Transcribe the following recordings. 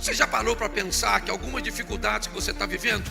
Você já parou para pensar que algumas dificuldades que você está vivendo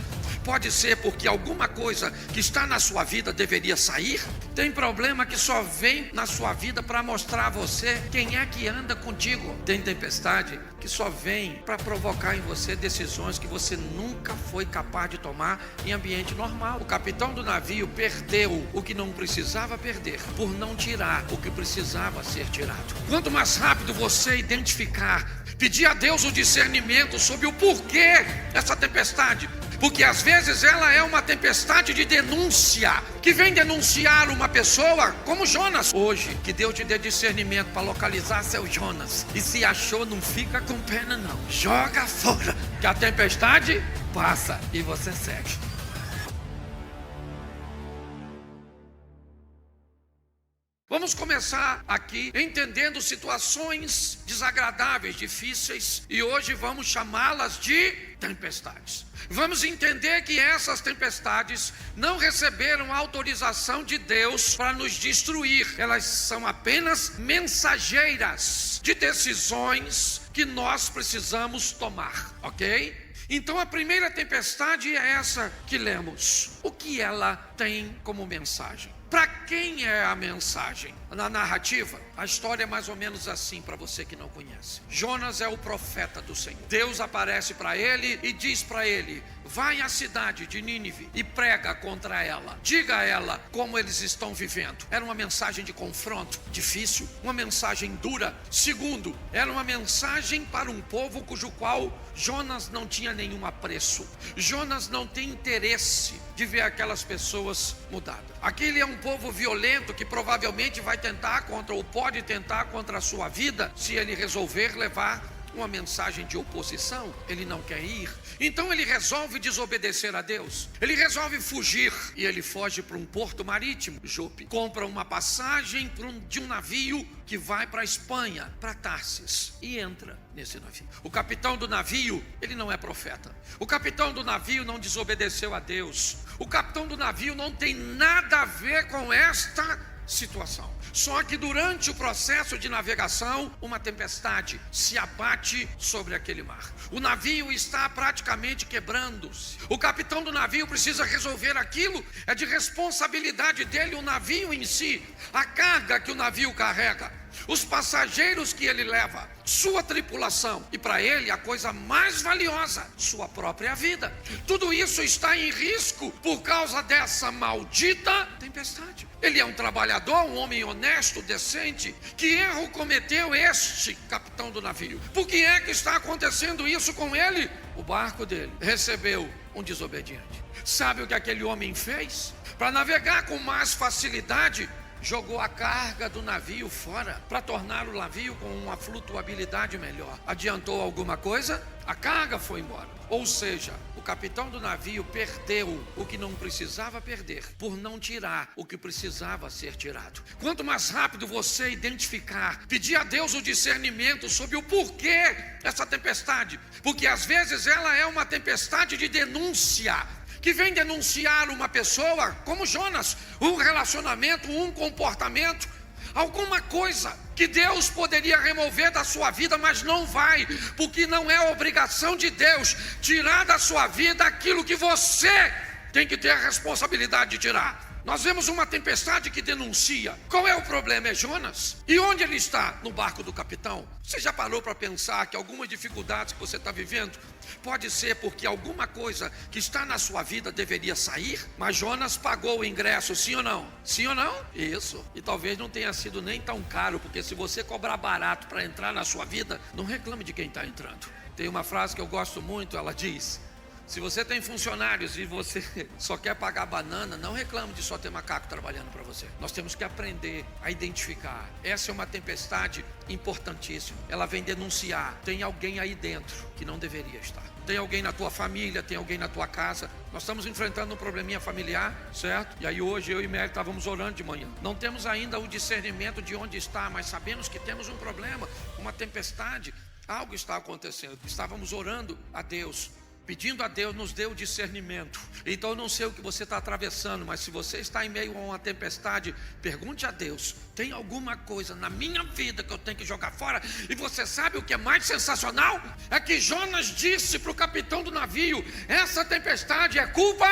pode ser porque alguma coisa que está na sua vida deveria sair? Tem problema que só vem na sua vida para mostrar a você quem é que anda contigo. Tem tempestade que só vem para provocar em você decisões que você nunca foi capaz de tomar em ambiente normal. O capitão do navio perdeu o que não precisava perder por não tirar o que precisava ser tirado. Quanto mais rápido você identificar, pedir a Deus o discernimento sobre o porquê dessa tempestade, porque às vezes ela é uma tempestade de denúncia, que vem denunciar uma pessoa como Jonas. Hoje, que Deus te dê discernimento para localizar seu Jonas. E se achou, não fica com pena não, joga fora, que a tempestade passa e você segue. Vamos começar aqui entendendo situações desagradáveis, difíceis, e hoje vamos chamá-las de tempestades. Vamos entender que essas tempestades não receberam autorização de Deus para nos destruir. Elas são apenas mensageiras de decisões que nós precisamos tomar, ok? Então a primeira tempestade é essa que lemos. O que ela tem como mensagem? Para quem é a mensagem? Na narrativa, a história é mais ou menos assim para você que não conhece. Jonas é o profeta do Senhor. Deus aparece para ele e diz para ele: vai à cidade de Nínive e prega contra ela. Diga a ela como eles estão vivendo. Era uma mensagem de confronto, difícil, uma mensagem dura. Segundo, era uma mensagem para um povo cujo qual Jonas não tinha nenhum apreço. Jonas não tem interesse de ver aquelas pessoas mudadas. Aquele é um povo violento que provavelmente vai tentar contra, ou pode tentar contra a sua vida, se ele resolver levar uma mensagem de oposição. Ele não quer ir, então ele resolve desobedecer a Deus. Ele resolve fugir, e ele foge para um porto marítimo, Jope. Compra uma passagem de um navio que vai para a Espanha, para Tarsis, e entra nesse navio. O capitão do navio, ele não é profeta. O capitão do navio não desobedeceu a Deus. O capitão do navio não tem nada a ver com esta situação. Só que durante o processo de navegação, uma tempestade se abate sobre aquele mar. O navio está praticamente quebrando-se. O capitão do navio precisa resolver aquilo. É de responsabilidade dele o navio em si, a carga que o navio carrega, os passageiros que ele leva, sua tripulação, e para ele a coisa mais valiosa, sua própria vida. Tudo isso está em risco por causa dessa maldita tempestade. Ele é um trabalhador, um homem honesto, decente. Que erro cometeu este capitão do navio? Por que é que está acontecendo isso com ele? O barco dele recebeu um desobediente. Sabe o que aquele homem fez? Para navegar com mais facilidade, jogou a carga do navio fora para tornar o navio com uma flutuabilidade melhor. Adiantou alguma coisa? A carga foi embora. Ou seja, o capitão do navio perdeu o que não precisava perder por não tirar o que precisava ser tirado. Quanto mais rápido você identificar, pedir a Deus o discernimento sobre o porquê dessa tempestade, porque às vezes ela é uma tempestade de denúncia, que vem denunciar uma pessoa como Jonas, um relacionamento, um comportamento, alguma coisa que Deus poderia remover da sua vida, mas não vai, porque não é obrigação de Deus tirar da sua vida aquilo que você tem que ter a responsabilidade de tirar. Nós vemos uma tempestade que denuncia. Qual é o problema? É Jonas. E onde ele está? No barco do capitão. Você já parou para pensar que algumas dificuldades que você está vivendo pode ser porque alguma coisa que está na sua vida deveria sair? Mas Jonas pagou o ingresso, sim ou não? Sim ou não? Isso. E talvez não tenha sido nem tão caro, porque se você cobrar barato para entrar na sua vida, não reclame de quem está entrando. Tem uma frase que eu gosto muito, ela diz: se você tem funcionários e você só quer pagar banana, não reclame de só ter macaco trabalhando para você. Nós temos que aprender a identificar. Essa é uma tempestade importantíssima. Ela vem denunciar. Tem alguém aí dentro que não deveria estar. Tem alguém na tua família, tem alguém na tua casa. Nós estamos enfrentando um probleminha familiar, certo? E aí hoje eu e Mary estávamos orando de manhã. Não temos ainda o discernimento de onde está, mas sabemos que temos um problema, uma tempestade. Algo está acontecendo. Estávamos orando a Deus pedindo a Deus, nos dê o discernimento. Então eu não sei o que você está atravessando, mas se você está em meio a uma tempestade, pergunte a Deus: tem alguma coisa na minha vida que eu tenho que jogar fora? E você sabe o que é mais sensacional? É que Jonas disse para o capitão do navio: essa tempestade é culpa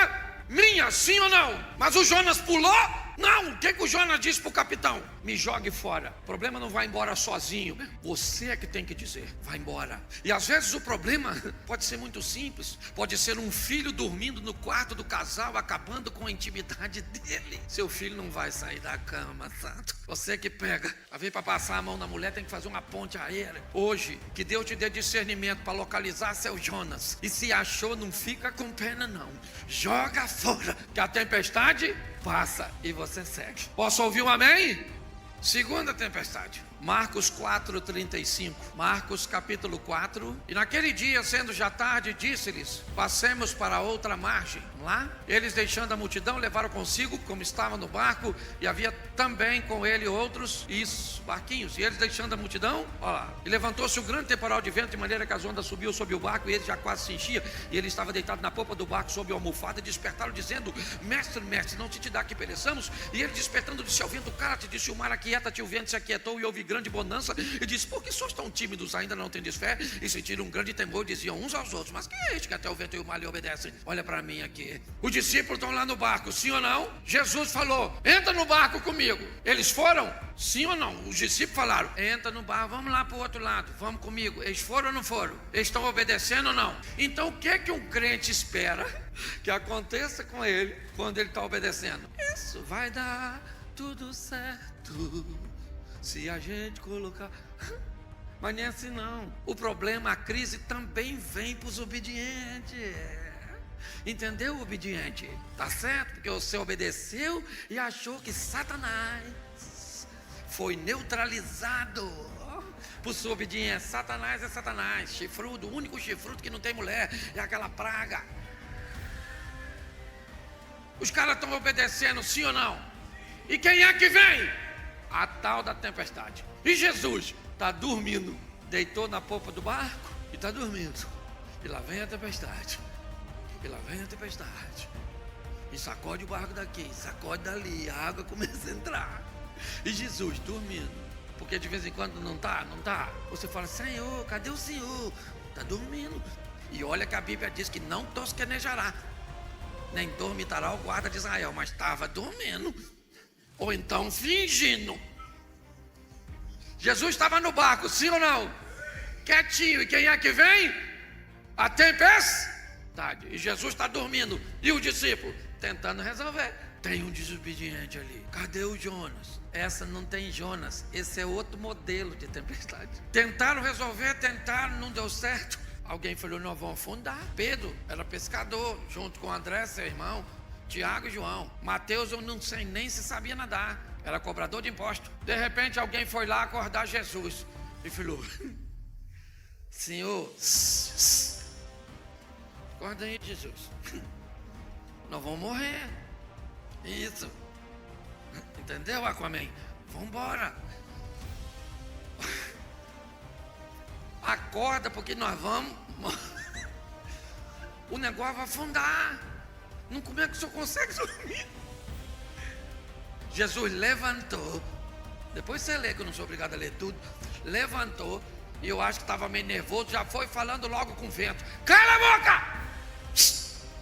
minha, sim ou não? Mas o Jonas pulou? Não, o que o Jonas disse para o capitão? Me jogue fora. O problema não vai embora sozinho. Você é que tem que dizer: vai embora. E às vezes o problema pode ser muito simples. Pode ser um filho dormindo no quarto do casal, acabando com a intimidade dele. Seu filho não vai sair da cama, santo. Você que pega, a vir para passar a mão na mulher, tem que fazer uma ponte aérea. Hoje, que Deus te dê discernimento para localizar seu Jonas. E se achou, não fica com pena não. Joga fora, que a tempestade passa e você segue. Posso ouvir um amém? Segunda tempestade, Marcos 4:35. Marcos capítulo 4. E naquele dia, sendo já tarde, disse-lhes: passemos para outra margem. Vamos lá? Eles, deixando a multidão, levaram consigo, como estava no barco, e havia também com ele outros barquinhos. E eles, deixando a multidão, olha lá, e levantou-se um grande temporal de vento, de maneira que as ondas subiam sobre o barco, e ele já quase se enchia. E ele estava deitado na popa do barco, sob a almofada, e despertaram, dizendo: mestre, não te dá que pereçamos? E ele, despertando, disse ao vento: cala-te. Disse o mar: aquieta-te. O vento se aquietou, e houve grande bonança. E disse: por que sois tão tímidos, ainda não tendes fé? E sentiram um grande temor, diziam uns aos outros: mas quem é este que até o vento e o mar lhe obedecem? Olha para mim aqui. Os discípulos estão lá no barco, sim ou não? Jesus falou: entra no barco comigo. Eles foram? Sim ou não? Os discípulos falaram: entra no barco, vamos lá para o outro lado, vamos comigo. Eles foram ou não foram? Eles estão obedecendo ou não? Então o que é que um crente espera que aconteça com ele quando ele está obedecendo? Isso vai dar tudo certo se a gente colocar. Mas nem assim não. O problema, a crise também vem para os obedientes. Entendeu, obediente? Tá certo? Porque você obedeceu e achou que Satanás foi neutralizado por sua obediência. Satanás é Satanás, chifrudo, o único chifrudo que não tem mulher, é aquela praga. Os caras estão obedecendo, sim ou não? E quem é que vem? A tal da tempestade. E Jesus está dormindo, deitou na popa do barco e está dormindo. E lá vem a tempestade. E lá vem a tempestade. E sacode o barco daqui, sacode dali, a água começa a entrar. E Jesus dormindo. Porque de vez em quando não tá. Você fala: Senhor, cadê o Senhor? Está dormindo. E olha que a Bíblia diz que não tosquenejará, nem dormitará o guarda de Israel. Mas estava dormindo. Ou então fingindo. Jesus estava no barco, sim ou não? Quietinho. E quem é que vem? A tempestade. E Jesus está dormindo. E o discípulo tentando resolver. Tem um desobediente ali. Cadê o Jonas? Essa não tem Jonas. Esse é outro modelo de tempestade. Tentaram resolver, não deu certo. Alguém falou: nós vamos afundar. Pedro era pescador, junto com André, seu irmão, Tiago e João. Mateus, eu não sei nem se sabia nadar, era cobrador de impostos. De repente alguém foi lá acordar Jesus e falou: Senhor, acorda aí, Jesus. Nós vamos morrer. Isso. Entendeu, Aquaman? Vamos embora. Acorda, porque nós vamos. O negócio vai afundar. Não, como é que o senhor consegue dormir? Jesus levantou. Depois você lê, que eu não sou obrigado a ler tudo. Levantou. E eu acho que estava meio nervoso. Já foi falando logo com o vento: cala a boca!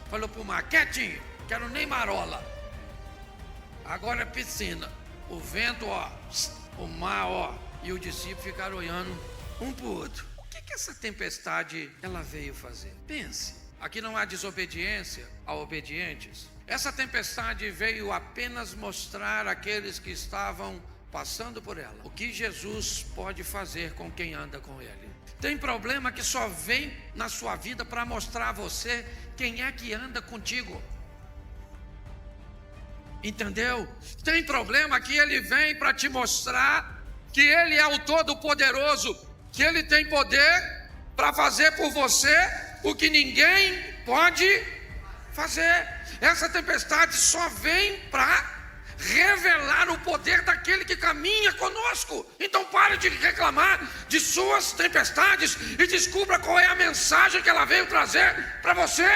Falou para o mar: quietinho, quero nem marola. Agora é piscina. O vento, ó, o mar, ó. E os discípulos ficaram olhando um para o outro. O que essa tempestade ela veio fazer? Pense. Aqui não há desobediência a obedientes. Essa tempestade veio apenas mostrar àqueles que estavam passando por ela o que Jesus pode fazer com quem anda com ele. Tem problema que só vem na sua vida para mostrar a você quem é que anda contigo. Entendeu? Tem problema que ele vem para te mostrar que ele é o Todo-Poderoso, que ele tem poder para fazer por você o que ninguém pode fazer. Essa tempestade só vem para revelar o poder daquele que caminha conosco. Então pare de reclamar de suas tempestades e descubra qual é a mensagem que ela veio trazer para você.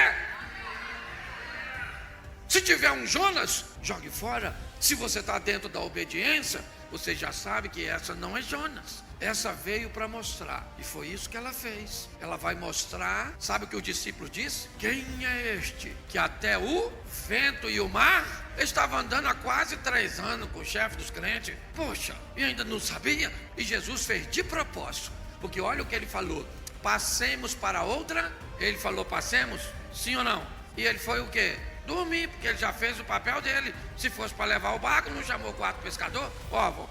Se tiver um Jonas, jogue fora. Se você está dentro da obediência, você já sabe que essa não é Jonas. Essa veio para mostrar, e foi isso que ela fez. Ela vai mostrar, sabe o que o discípulo disse? Quem é este que até o vento e o mar estava andando há quase 3 anos com o chefe dos crentes? Poxa, e ainda não sabia? E Jesus fez de propósito, porque olha o que ele falou: passemos para outra. Ele falou passemos, sim ou não? E ele foi o quê? Dormir, porque ele já fez o papel dele. Se fosse para levar o barco, não chamou 4 pescadores.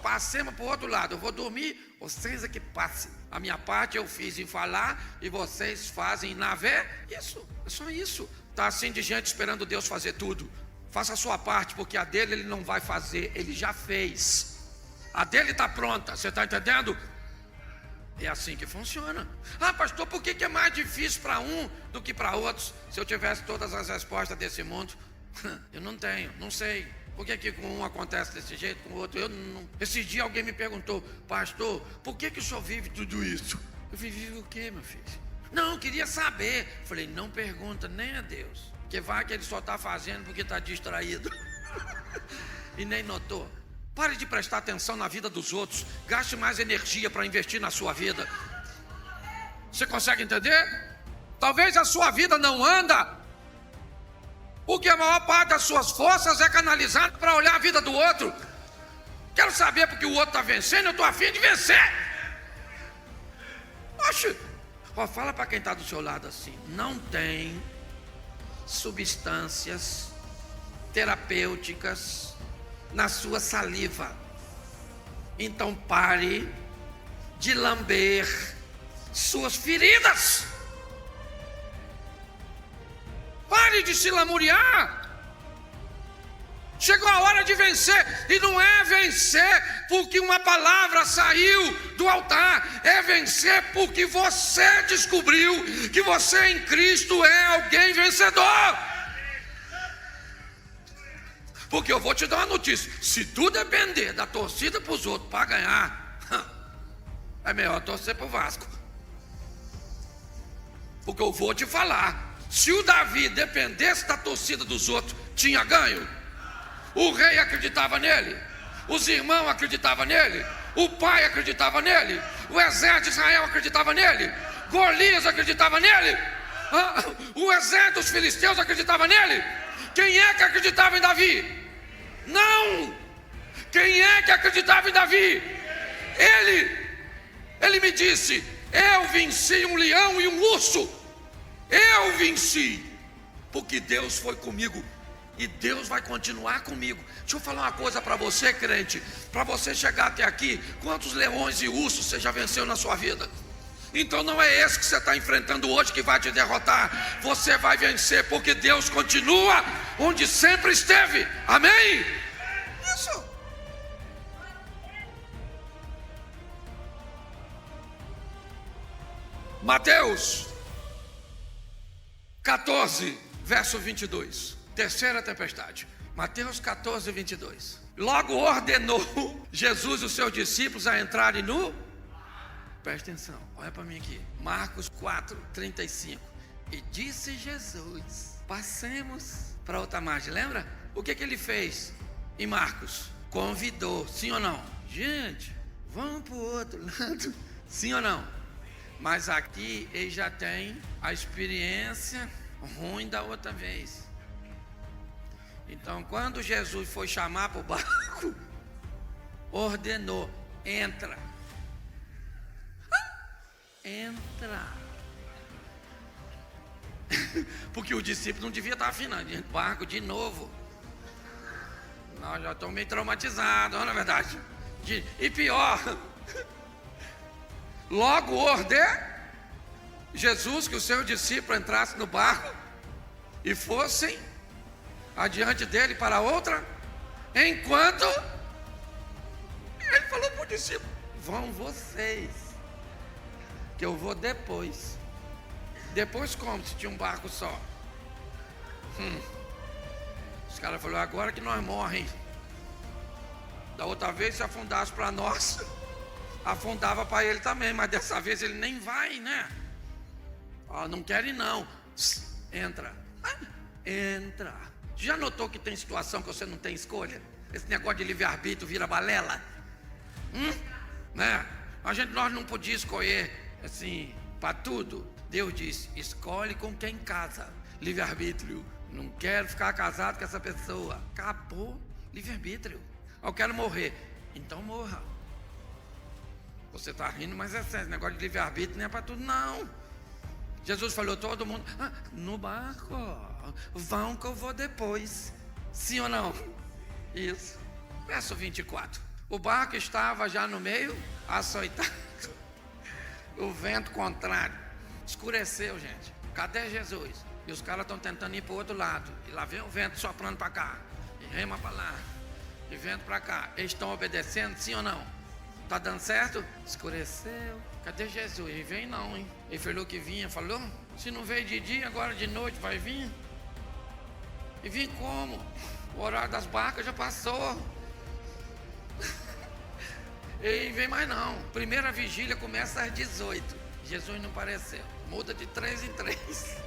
Passemos para o outro lado, eu vou dormir, vocês é que passem. A minha parte eu fiz em falar e vocês fazem em navegar. Isso, é só isso. Está assim de gente esperando Deus fazer tudo. Faça a sua parte, porque a dele ele não vai fazer, ele já fez. A dele está pronta, você está entendendo? É assim que funciona. Ah, pastor, por que é mais difícil para um do que para outros? Se eu tivesse todas as respostas desse mundo, eu não tenho, não sei. Por que com um acontece desse jeito, com o outro eu não. Esse dia alguém me perguntou: pastor, por que o senhor vive tudo isso? Eu vivi o quê, meu filho? Não, eu queria saber. Falei, não pergunta nem a Deus, porque vai que ele só está fazendo porque está distraído e nem notou. Pare de prestar atenção na vida dos outros. Gaste mais energia para investir na sua vida. Você consegue entender? Talvez a sua vida não anda porque a maior parte das suas forças é canalizada para olhar a vida do outro. Quero saber porque o outro está vencendo, eu estou a fim de vencer. Oxe, fala para quem está do seu lado assim: não tem substâncias terapêuticas na sua saliva. Então pare de lamber suas feridas. Pare de se lamuriar. Chegou a hora de vencer. E não é vencer porque uma palavra saiu do altar. É vencer porque você descobriu que você em Cristo é alguém vencedor. Porque eu vou te dar uma notícia: se tu depender da torcida para os outros para ganhar, é melhor torcer para o Vasco. Porque eu vou te falar: se o Davi dependesse da torcida dos outros, tinha ganho. O rei acreditava nele, os irmãos acreditavam nele, o pai acreditava nele, o exército de Israel acreditava nele, Golias acreditava nele, o exército dos filisteus acreditava nele. Quem é que acreditava em Davi? Não! Quem é que acreditava em Davi? Ele me disse: eu venci um leão e um urso. Eu venci, porque Deus foi comigo e Deus vai continuar comigo. Deixa eu falar uma coisa para você, crente. Para você chegar até aqui, quantos leões e ursos você já venceu na sua vida? Então não é esse que você está enfrentando hoje que vai te derrotar. Você vai vencer porque Deus continua onde sempre esteve. Amém? Isso. Mateus 14, verso 22. Terceira tempestade. Mateus 14, 22. Logo ordenou Jesus os seus discípulos a entrarem no... Presta atenção, olha para mim aqui. Marcos 4, 35. E disse Jesus: passemos para outra margem. Lembra? O que ele fez em Marcos? Convidou, sim ou não? Gente, vamos para o outro lado. Sim ou não? Mas aqui ele já tem a experiência ruim da outra vez. Então quando Jesus foi chamar para o barco, ordenou: entra. Entra. Porque o discípulo não devia estar afinando no barco de novo. Nós já estamos meio traumatizados, não é verdade? E pior, logo ordenou Jesus que os seus discípulos entrassem no barco e fossem adiante dele para outra, enquanto ele falou para o discípulo: vão vocês, que eu vou depois. Depois como? Se tinha um barco só. Os caras falaram: agora que nós morremos. Da outra vez, se afundasse para nós, afundava para ele também, mas dessa vez ele nem vai, né? Não quer ir não. Entra. Entra. Já notou que tem situação que você não tem escolha? Esse negócio de livre-arbítrio vira balela? Né? Nós não podíamos escolher assim, para tudo. Deus disse, escolhe com quem casa. Livre-arbítrio. Não quero ficar casado com essa pessoa. Acabou. Livre-arbítrio. Eu quero morrer. Então morra. Você está rindo, mas é sério. Esse negócio de livre-arbítrio não é para tudo, não. Jesus falou, todo mundo, no barco, vão que eu vou depois. Sim ou não? Isso. Verso 24. O barco estava já no meio, açoitado. O vento contrário. Escureceu, gente. Cadê Jesus? E os caras estão tentando ir para o outro lado. E lá vem o vento soprando para cá. E rema para lá. E vento para cá. Eles estão obedecendo, sim ou não? Está dando certo? Escureceu. Cadê Jesus? Ele vem não, hein? Ele falou que vinha, falou? Se não veio de dia, agora de noite vai vir? E vim como? O horário das barcas já passou. E vem mais não. Primeira vigília começa às 18. Jesus não apareceu. Muda de 3 em 3.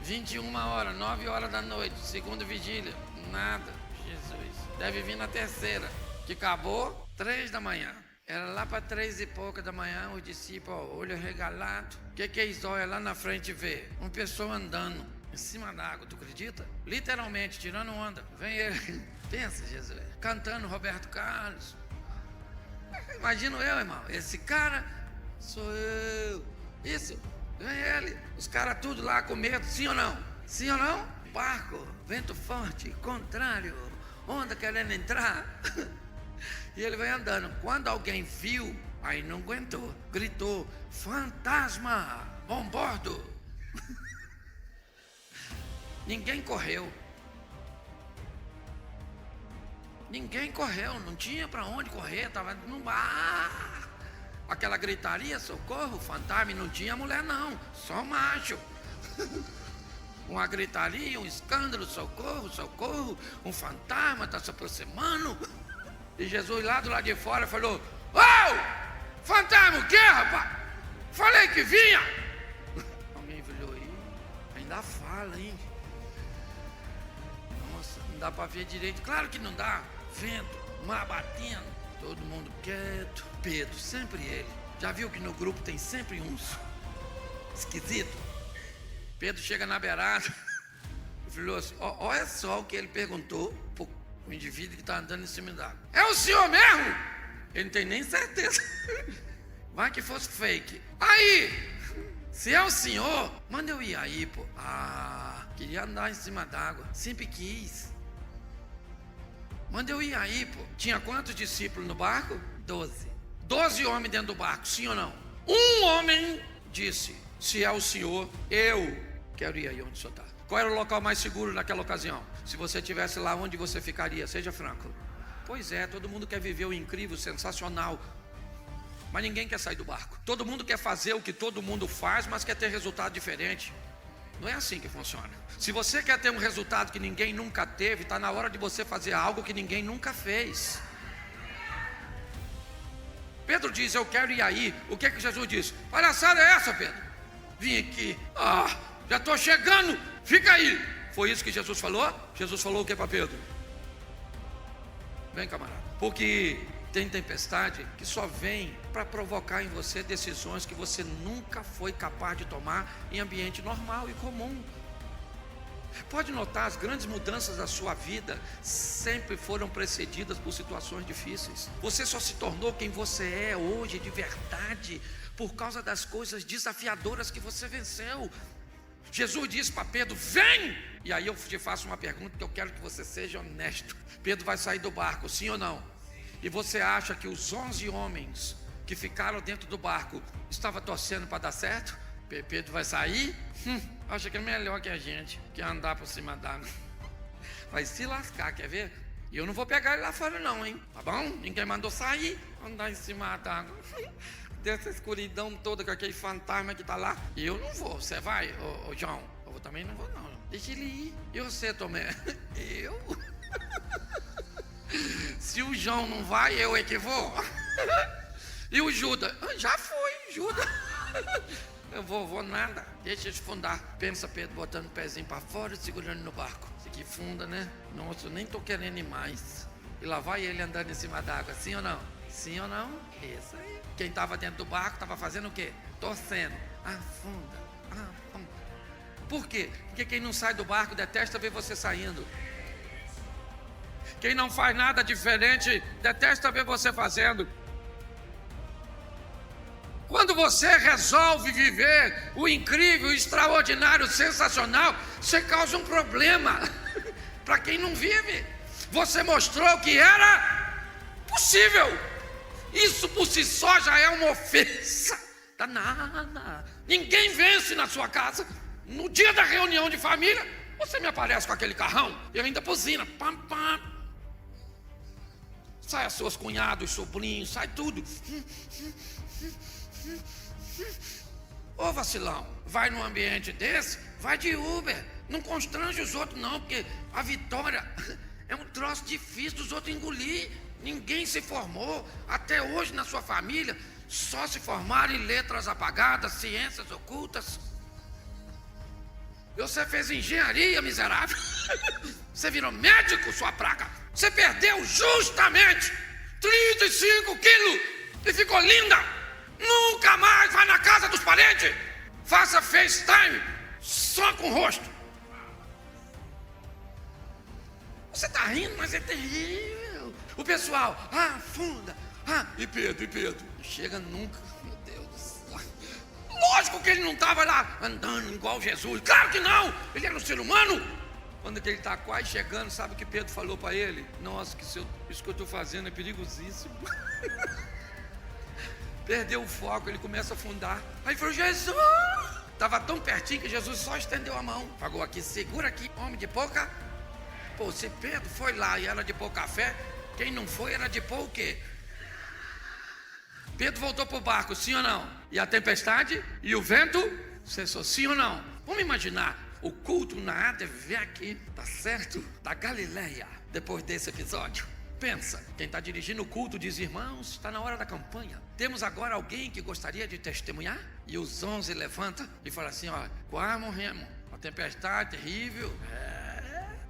21 horas, 9 horas da noite. Segunda vigília, nada. Jesus. Deve vir na terceira, que acabou 3 da manhã. Era lá para 3 e pouca da manhã, os discípulos, olho regalado. O que eles olham lá na frente e vê? Uma pessoa andando em cima da água, tu acredita? Literalmente, tirando onda. Vem ele, pensa Jesus, cantando Roberto Carlos. Imagino eu, irmão, esse cara sou eu. Isso, vem ele. Os caras tudo lá com medo, sim ou não? Sim ou não? Barco, vento forte, contrário, onda querendo entrar. E ele vai andando. Quando alguém viu, aí não aguentou, gritou, fantasma, bombordo. Ninguém correu. Ninguém correu, não tinha para onde correr, estava no mar. Aquela gritaria, socorro, fantasma, e não tinha mulher não, só macho. Uma gritaria, um escândalo, socorro, socorro, um fantasma está se aproximando. E Jesus lá do lado de fora falou, fantasma o quê, rapaz? Falei que vinha. Alguém falou, ainda fala, hein? Nossa, não dá para ver direito. Claro que não dá. Vento, mar batendo, todo mundo quieto. Pedro, sempre ele. Já viu que no grupo tem sempre uns esquisito? Pedro chega na beirada e falou assim, olha só o que ele perguntou pro indivíduo que está andando em cima d'água. É o senhor mesmo? Ele não tem nem certeza. Vai que fosse fake. Aí, se é o senhor, manda eu ir aí, pô. Queria andar em cima d'água, sempre quis. Manda eu ir aí, pô. Tinha quantos discípulos no barco? 12. 12 homens dentro do barco, sim ou não? Um homem disse, se é o senhor, eu quero ir aí onde o senhor está. Qual era o local mais seguro naquela ocasião? Se você estivesse lá, onde você ficaria? Seja franco. Pois é, todo mundo quer viver o incrível, o sensacional, mas ninguém quer sair do barco. Todo mundo quer fazer o que todo mundo faz, mas quer ter resultado diferente. Não é assim que funciona. Se você quer ter um resultado que ninguém nunca teve, está na hora de você fazer algo que ninguém nunca fez. Pedro diz, eu quero ir aí. O que Jesus disse? Palhaçada é essa, Pedro? Vim aqui, já estou chegando, fica aí. Foi isso que Jesus falou? Jesus falou o que para Pedro? Vem, camarada. Porque tem tempestade que só vem para provocar em você decisões que você nunca foi capaz de tomar em ambiente normal e comum. Pode notar, as grandes mudanças da sua vida sempre foram precedidas por situações difíceis. Você só se tornou quem você é hoje de verdade por causa das coisas desafiadoras que você venceu. Jesus disse para Pedro, vem! E aí eu te faço uma pergunta que eu quero que você seja honesto. Pedro vai sair do barco, sim ou não? E você acha que os 11 homens que ficaram dentro do barco estavam torcendo para dar certo? Pedro vai sair? Acha que é melhor que a gente, que andar por cima d'água. Vai se lascar, quer ver? E eu não vou pegar ele lá fora não, hein? Tá bom? Ninguém mandou sair, andar em cima d'água. Dessa escuridão toda com aquele fantasma que tá lá. E eu não vou, você vai, ô João? Eu também não vou não. Deixa ele ir. E você, Tomé? Eu? Se o João não vai, eu é que vou. E o Judas? Já foi, Judas. Eu vou nada, deixa eu afundar. Pensa Pedro botando o pezinho para fora e segurando no barco. Isso aqui funda, né? Nossa, eu nem tô querendo ir mais. E lá vai ele andando em cima d'água, sim ou não? Sim ou não? Isso aí. Quem estava dentro do barco estava fazendo o quê? Torcendo. Afunda, afunda. Por quê? Porque quem não sai do barco detesta ver você saindo. Quem não faz nada diferente detesta ver você fazendo. Quando você resolve viver o incrível, o extraordinário, o sensacional, você causa um problema para quem não vive. Você mostrou que era possível. Isso por si só já é uma ofensa danada. Ninguém vence na sua casa. No dia da reunião de família, você me aparece com aquele carrão, eu ainda buzina, pam, pam. Sai as suas cunhados, sobrinhos, sai tudo. Ô vacilão, vai num ambiente desse, vai de Uber. Não constrange os outros não, porque a vitória é um troço difícil dos outros engolir. Ninguém se formou até hoje na sua família, só se formaram em letras apagadas, ciências ocultas. Você fez engenharia, miserável. Você virou médico, sua praga. Você perdeu justamente 35 quilos e ficou linda. Nunca mais vai na casa dos parentes. Faça FaceTime só com o rosto. Você está rindo, mas é terrível. O pessoal, afunda. E Pedro? Não chega nunca. Meu Deus do céu. Lógico que ele não estava lá andando igual Jesus. Claro que não. Ele era um ser humano. Quando ele está quase chegando, sabe o que Pedro falou para ele? Nossa, isso que eu estou fazendo é perigosíssimo. Perdeu o foco, ele começa a afundar. Aí falou, Jesus! Estava tão pertinho que Jesus só estendeu a mão. Falou aqui, segura aqui, homem de pouca. Pô, se Pedro foi lá e era de pouca fé, quem não foi era de pôr o quê? Pedro voltou para o barco, sim ou não? E a tempestade e o vento cessou, sim ou não? Vamos imaginar o culto na ADV aqui, tá certo? Da Galileia, depois desse episódio. Pensa, quem está dirigindo o culto diz, irmãos, está na hora da campanha. Temos agora alguém que gostaria de testemunhar? E os 11 levantam e falam assim, ó, quase morremos, uma tempestade terrível,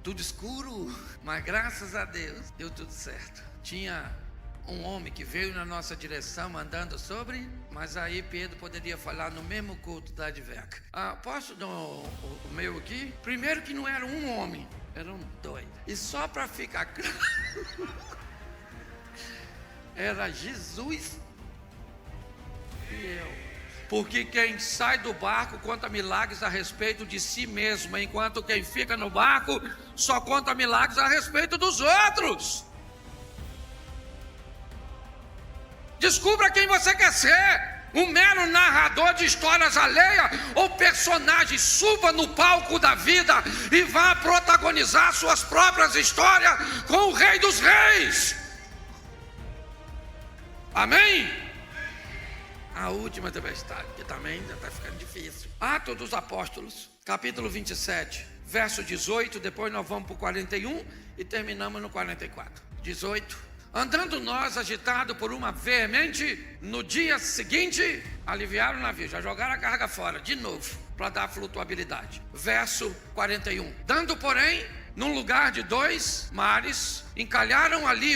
tudo escuro, mas graças a Deus deu tudo certo. Tinha um homem que veio na nossa direção mandando sobre, mas aí Pedro poderia falar no mesmo culto da Adveca. Posso dar o meu aqui? Primeiro que não era um homem, eram 2. E só para ficar claro, era Jesus e eu. Porque quem sai do barco conta milagres a respeito de si mesmo, enquanto quem fica no barco só conta milagres a respeito dos outros. Descubra quem você quer ser. Um mero narrador de histórias alheias ou personagem. Suba no palco da vida e vá protagonizar suas próprias histórias com o Rei dos Reis. Amém? A última tempestade, que também já está ficando difícil. Atos dos Apóstolos, capítulo 27, verso 18. Depois nós vamos para o 41 e terminamos no 44. 18. Andando nós, agitado por uma veemente, no dia seguinte, aliviaram o navio, já jogaram a carga fora, de novo, para dar flutuabilidade. Verso 41. Dando, porém, num lugar de 2 mares, encalharam ali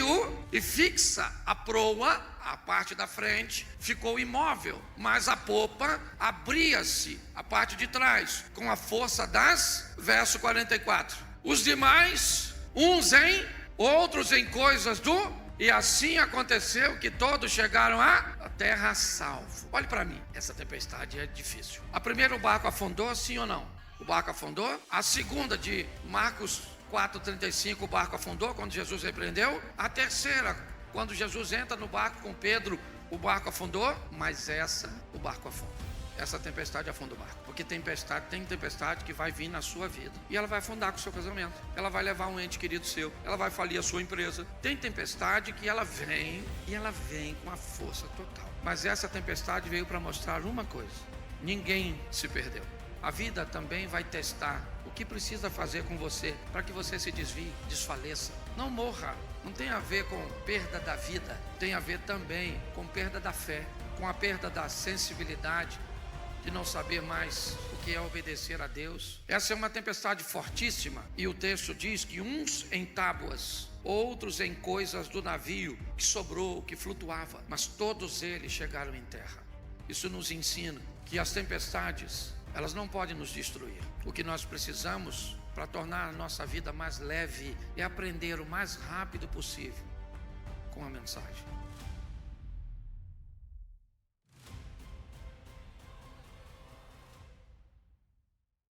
e fixa a proa, a parte da frente, ficou imóvel, mas a popa abria-se, a parte de trás, com a força das, verso 44. Os demais, uns em, outros em coisas e assim aconteceu que todos chegaram à terra a salvo. Olhe para mim, essa tempestade é difícil. A primeira, o barco afundou, sim ou não? O barco afundou. A segunda, de Marcos 4,35, o barco afundou quando Jesus repreendeu. A terceira, quando Jesus entra no barco com Pedro, o barco afundou. Mas o barco afunda. Essa tempestade afunda o barco. Porque tem tempestade que vai vir na sua vida e ela vai afundar com o seu casamento. Ela vai levar um ente querido seu. Ela vai falir a sua empresa. Tem tempestade que ela vem com a força total. Mas essa tempestade veio para mostrar uma coisa: ninguém se perdeu. A vida também vai testar o que precisa fazer com você para que você se desvie, desfaleça. Não morra. Não tem a ver com perda da vida, tem a ver também com perda da fé, com a perda da sensibilidade, de não saber mais o que é obedecer a Deus. Essa é uma tempestade fortíssima, e o texto diz que uns em tábuas, outros em coisas do navio que sobrou, que flutuava, mas todos eles chegaram em terra. Isso nos ensina que as tempestades, elas não podem nos destruir. O que nós precisamos para tornar a nossa vida mais leve é aprender o mais rápido possível com a mensagem.